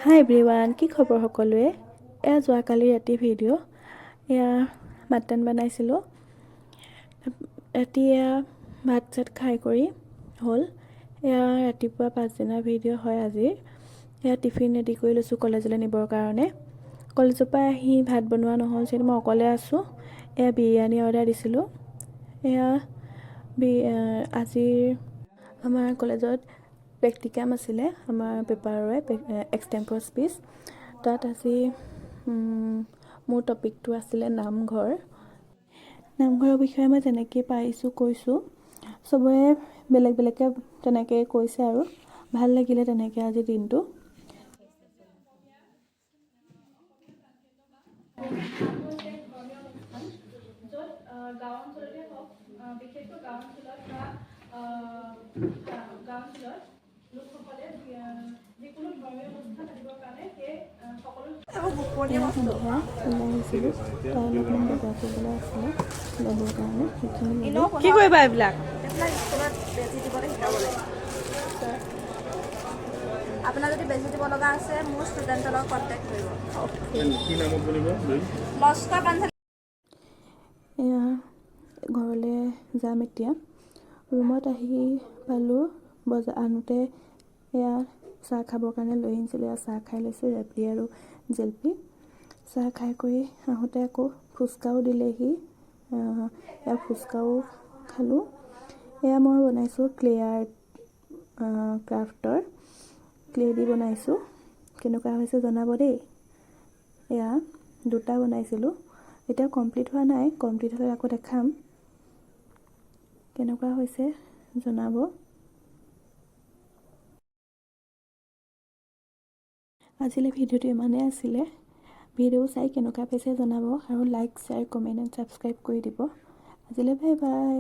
হাই everyone, কি খবৰ সকলোৱে? এয়া যোৱাকালি ৰাতি ভিডিঅ'। এয়া মাটন বনাইছিলোঁ। ৰাতি এয়া ভাত চাত খাই কৰি হ'ল। এয়া ৰাতিপুৱা পাছদিনা ভিডিঅ' হয় আজিৰ। এয়া টিফিন ৰেডি কৰি লৈছোঁ কলেজলৈ নিবৰ কাৰণে। কলেজৰ পৰা আহি ভাত বনোৱা নহ'ল যিহেতু মই অকলে আছোঁ। এয়া বিৰিয়ানী অৰ্ডাৰ দিছিলোঁ। এয়া আজিৰ আমাৰ কলেজত প্ৰেক্টিকাম আছিলে আমাৰ পেপাৰৰে এক্সটেম্পৰ স্পীচ। তাত আজি মোৰ টপিকটো আছিলে নামঘৰ। নামঘৰৰ বিষয়ে মই যেনেকৈ পাৰিছোঁ কৈছোঁ। চবৰে বেলেগ বেলেগকৈ তেনেকৈ কৈছে আৰু ভাল লাগিলে তেনেকৈ আজিৰ দিনটো। গাঁও অঞ্চলতে হওক, বিশেষকৈ গাঁও অঞ্চলত বা গাঁও অঞ্চলত লোকসকলে যিকোনো ধৰ্মীয় অনুষ্ঠান পাতিবৰ কাৰণে সেই সকলো সন্ধিয়া ওলাই আহিছিলোঁ। তাই অলপমান বজাৰ কৰিবলৈ আছিলে ল'বৰ কাৰণে সেইখিনি কি কৰিবা এইবিলাক স্কুলত বেজি দিবলৈ শিকাবলৈ। আপোনাৰ যদি বেজি দিব লগা আছে মোৰ ষ্টুডেণ্টৰ লগত কণ্টেক্ট কৰিব। লস্কৰ বান্ধ। এয়া ঘৰলৈ যাম এতিয়া। ৰুমত আহি পালোঁ। বজাৰ আনোতে এয়া চাহ খাবৰ কাৰণে লৈ আহিছিলোঁ। এয়া চাহ খাই লৈছোঁ, ৰেবৰি আৰু জেলেপি। চাহ খাই কৰি আহোঁতে আকৌ ফুচকাও দিলেহি। এয়া ফুচকাও খালোঁ। এয়া মই বনাইছোঁ ক্লে আৰ্ট ক্ৰাফ্টৰ ক্লে দি বনাইছোঁ। কেনেকুৱা হৈছে জনাব দেই। এয়া দুটা বনাইছিলোঁ, এতিয়া কমপ্লিট হোৱা নাই। কমপ্লিট হ'লে আকৌ দেখাম কেনেকুৱা হৈছে জনাব। আজিলৈ ভিডিঅ'টো ইমানেই আছিলে। ভিডিঅ' চাই কেনেকুৱা পাইছে জনাব আৰু like share comment and subscribe কৰি দিব। আজিলৈ বাই বাই।